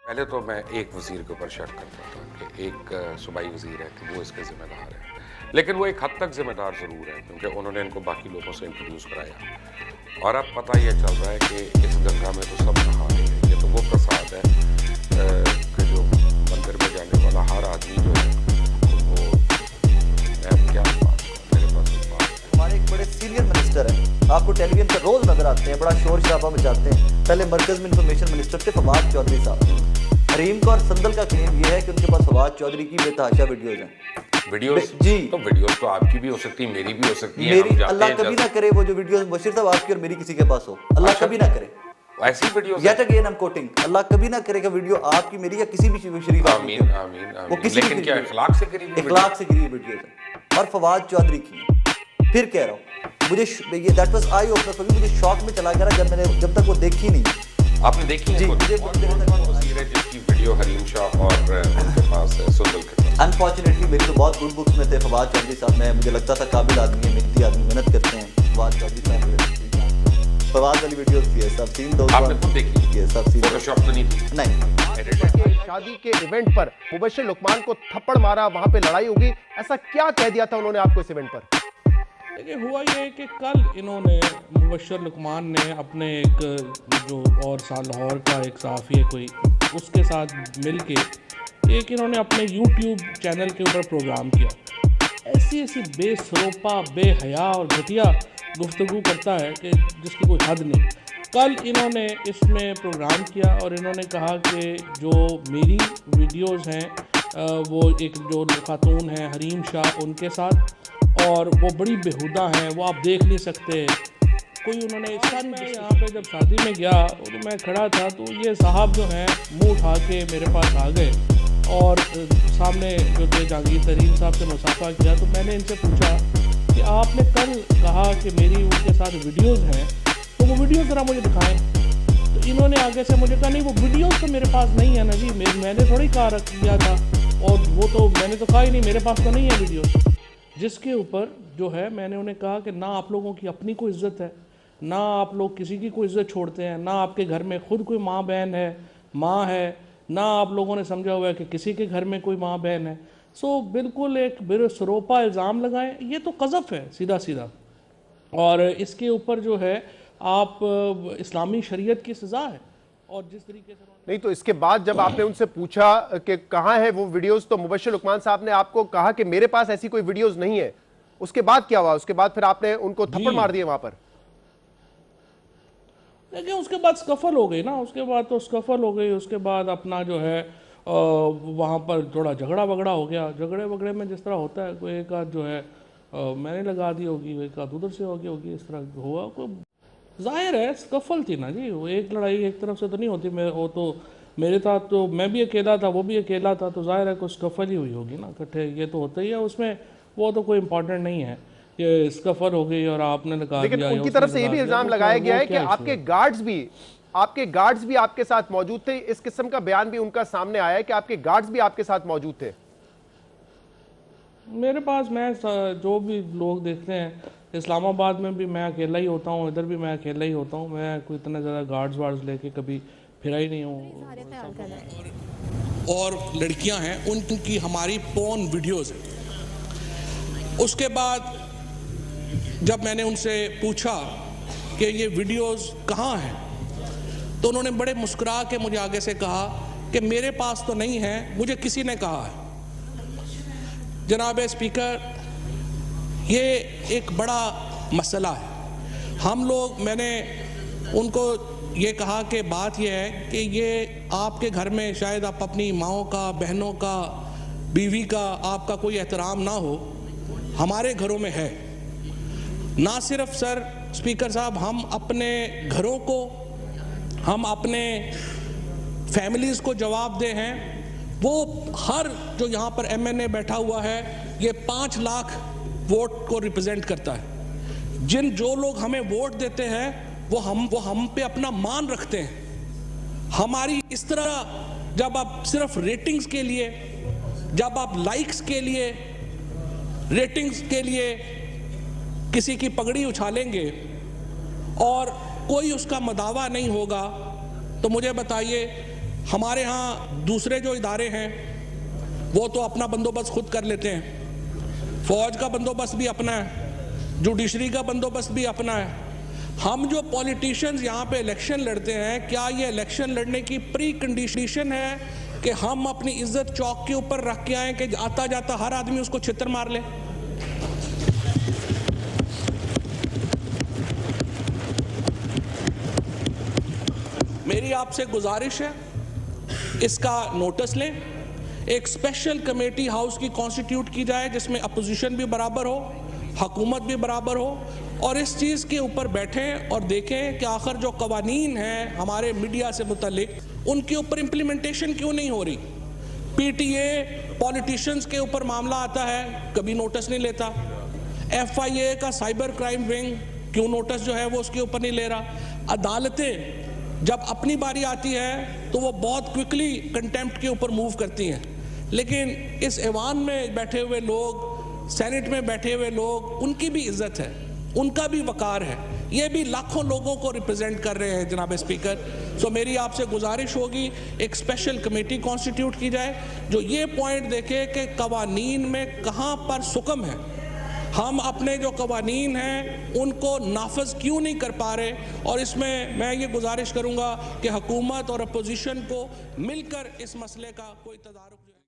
पहले तो मैं एक वज़ीर के ऊपर शक करता था कि एक सूबाई वज़ीर है कि वो इसके ज़िम्मेदार है, लेकिन वो एक हद तक ज़िम्मेदार ज़रूर है क्योंकि उन्होंने इनको बाकी लोगों से इंट्रोड्यूस कराया। और अब पता ये चल रहा है कि इस गंगा में तो सब नहा रहे हैं। ये तो वो प्रसाद है कि जो मंदिर में जाने वाला हर आदमी जो है वो, मैं क्या बात मेरे पास एक बात है। हमारे एक बड़े सीनियर मिनिस्टर हैं, आपको टेलीविजन पर रोज नजर आते हैं, बड़ा शोर शराबा मचाते हैं। पहले मरकज में इंफॉर्मेशन मिनिस्टर थे फवाद चौधरी साहब। हरीम का और संदल का क्लेम ये है कि उनके पास फवाद चौधरी की बेतहाशा वीडियोज हैं। वीडियोस जी, तो वीडियोस तो आपकी भी हो सकती है, मेरी भी हो सकती है। मेरी अल्लाह कभी ना करे वो जो वीडियोज बशीर साहब आपकी और मेरी किसी के पास हो, अल्लाह कभी ना करे। ऐसी videos Yet again I'm quoting, अल्लाह कभी ना करे कि वीडियो आपकी मेरी या किसी भी शरीफ आदमी की हो। आमीन वो आमीन। किसी लेकिन की क्या वीडियो- इखलाक से करी हुई इखलाक से गिरी हुई वीडियोज है और फवाद चौधरी की है। फिर कह रहा हूँ मुझे ये that was eye opener for me. मुझे शॉक में चला गया जब तक वो देखी नहीं। आपने देखी है? जी, खुद? मुझे कौन वज़ीर है जिसकी वीडियो हरीम शाह और उनके पास है सुंदल के पास? अनफॉर्चुनेटली मेरी तो बहुत गुड बुक्स में थे फवाद चौधरी साहब। मैं मुझे लगता था काबिल आदमी है, मेहनती आदमी, मेहनत करते हैं। फवाद चौधरी साहब फवाद वाली वीडियोस थी, सब सीन दो आपने खुद देखी? ये सब सीन फोटोशॉप तो नहीं थी? नहीं। के शादी के इवेंट पर मुबश्शिर लुकमान को थप्पड़ मारा, वहां पे लड़ाई होगी, ऐसा क्या कह दिया था उन्होंने आपको इस इवेंट पर? देखिए हुआ ये है कि कल इन्होंने मुबश्शिर लुकमान ने अपने एक जो और लाहौर का एक सहाफ़ी है कोई, उसके साथ मिल के एक इन्होंने अपने यूट्यूब चैनल के ऊपर प्रोग्राम किया। ऐसी ऐसी बेसरोपा बेहया और घटिया गुफ्तगू करता है कि जिसकी कोई हद नहीं। कल इन्होंने इसमें प्रोग्राम किया और इन्होंने कहा कि जो मेरी वीडियोस हैं वो एक जो खातून हैं हरीम शाह उनके साथ, और वो बड़ी बेहुदा हैं, वो आप देख नहीं सकते। कोई उन्होंने इस सारी मैं यहाँ पे जब शादी में गया तो मैं खड़ा था तो ये साहब जो हैं मुंह उठा के मेरे पास आ गए और सामने जो थे जहांगीर तरीन साहब से मुसाफा किया। तो मैंने इनसे पूछा कि आपने कल कहा कि मेरी उनके साथ वीडियोज़ हैं, तो वो वीडियो ज़रा मुझे दिखाएं। तो इन्होंने आगे से मुझे कहा नहीं वो वीडियोज़ तो मेरे पास नहीं है ना जी, मैंने थोड़ी कहा रख दिया था, और वो तो मैंने तो कहा ही नहीं, मेरे पास तो नहीं है वीडियोज़। जिसके ऊपर जो है मैंने उन्हें कहा कि ना आप लोगों की अपनी कोई इज़्ज़त है, ना आप लोग किसी की कोई इज़्ज़त छोड़ते हैं, ना आपके घर में खुद कोई माँ बहन है, माँ है, ना आप लोगों ने समझा हुआ है कि किसी के घर में कोई माँ बहन है। सो बिल्कुल एक बेसरोपा इल्ज़ाम लगाएं, ये तो कज़फ़ है सीधा सीधा। और इसके ऊपर जो है आप इस्लामी शरीयत की सज़ा है। और जिस तरीके से नहीं तो इसके बाद जब आपने उनसे पूछा कि कहाँ है वो वीडियोस, तो मुबश्शिर लुकमान साहब ने आपको कहा कि मेरे पास ऐसी कोई वीडियोस नहीं है। उसके बाद क्या हुआ? उसके बाद फिर आपने उनको थप्पड़ मार दिए वहां पर? देखिए उसके बाद स्कफल हो गई ना, उसके बाद तो स्कफल हो गई। उसके बाद अपना जो है वहाँ पर थोड़ा झगड़ा वगड़ा हो गया। झगड़े वगड़े में जिस तरह होता है, कोई एक आध जो है मैंने लगा दी होगी, एक आध उधर से हो गई होगी, इस तरह हुआ। कोई जाहिर है स्कफल थी ना जी, वो एक लड़ाई एक तरफ से तो नहीं होती। मैं वो तो मेरे साथ तो मैं भी अकेला था, वो भी अकेला था, तो जाहिर है कोई स्कफल ही हुई होगी ना इकट्ठे। ये तो होता ही है, उसमें वो तो कोई इंपॉर्टेंट नहीं है। ये स्कफल हो गई और आपने लगा लेकिन दिया, उनकी तरफ से ये भी इल्जाम लगाया गया है कि आपके गार्ड्स भी आपके साथ मौजूद थे। इस किस्म का बयान भी उनका सामने आया है कि आपके गार्ड्स भी आपके साथ मौजूद थे। मेरे पास मैं जो भी लोग देखते हैं, इस्लामाबाद में भी मैं अकेला ही होता हूँ, इधर भी मैं अकेला ही होता हूँ। मैं कोई इतना ज़्यादा गार्ड्स वार्ड्स लेके कभी फिरा ही नहीं हूँ। और लड़कियाँ हैं उनकी हमारी पोर्न वीडियोज़ हैं। उसके बाद जब मैंने उनसे पूछा कि ये वीडियोज़ कहाँ हैं, तो उन्होंने बड़े मुस्कुरा के मुझे आगे से कहा कि मेरे पास तो नहीं है, मुझे किसी ने कहा है। जनाब स्पीकर, ये एक बड़ा मसला है। हम लोग, मैंने उनको ये कहा कि बात ये है कि ये आपके घर में शायद आप अपनी माँओं का, बहनों का, बीवी का आपका कोई एहतराम ना हो, हमारे घरों में है। ना सिर्फ सर स्पीकर साहब, हम अपने घरों को, हम अपने फैमिलीज़ को जवाब दे हैं। वो हर जो यहाँ पर MNA बैठा हुआ है, ये 5 लाख वोट को रिप्रेजेंट करता है। जो लोग हमें वोट देते हैं वो हम पे अपना मान रखते हैं। हमारी इस तरह जब आप सिर्फ रेटिंग्स के लिए, जब आप लाइक्स के लिए, रेटिंग्स के लिए किसी की पगड़ी उछालेंगे और कोई उसका मदावा नहीं होगा, तो मुझे बताइए हमारे यहाँ दूसरे जो इदारे हैं वो तो अपना बंदोबस्त खुद कर लेते हैं, फौज का बंदोबस्त भी अपना है, जुडिशरी का बंदोबस्त भी अपना है। हम जो पॉलिटिशियंस यहाँ पे इलेक्शन लड़ते हैं, क्या ये इलेक्शन लड़ने की प्री कंडीशन है कि हम अपनी इज्जत चौक के ऊपर रख के आए कि आता जाता हर आदमी उसको छितर मार ले? मेरी आपसे गुजारिश है, इसका नोटिस लें, एक स्पेशल कमेटी हाउस की कॉन्स्टिट्यूट की जाए जिसमें अपोजिशन भी बराबर हो, हुकूमत भी बराबर हो, और इस चीज़ के ऊपर बैठें और देखें कि आखिर जो कवानीन हैं हमारे मीडिया से मुतल्लिक, उनके ऊपर इम्प्लीमेंटेशन क्यों नहीं हो रही। पीटीए पॉलिटिशियंस के ऊपर मामला आता है, कभी नोटिस नहीं लेता। FIA का साइबर क्राइम विंग क्यों नोटिस जो है वो उसके ऊपर नहीं ले रहा। अदालतें जब अपनी बारी आती है तो वो बहुत क्विकली कंटेम्प्ट के ऊपर मूव करती हैं, लेकिन इस ऐवान में बैठे हुए लोग, सेनेट में बैठे हुए लोग, उनकी भी इज्जत है, उनका भी वकार है, ये भी लाखों लोगों को रिप्रेजेंट कर रहे हैं जनाब स्पीकर। सो मेरी आपसे गुजारिश होगी एक स्पेशल कमेटी कॉन्स्टिट्यूट की जाए जो ये पॉइंट देखे कि कवानीन में कहाँ पर सुकम है, हम अपने जो कवानीन हैं उनको नाफज क्यों नहीं कर पा रहे। और इसमें मैं ये गुजारिश करूँगा कि हुकूमत और अपोजिशन को मिलकर इस मसले का कोई तदारुक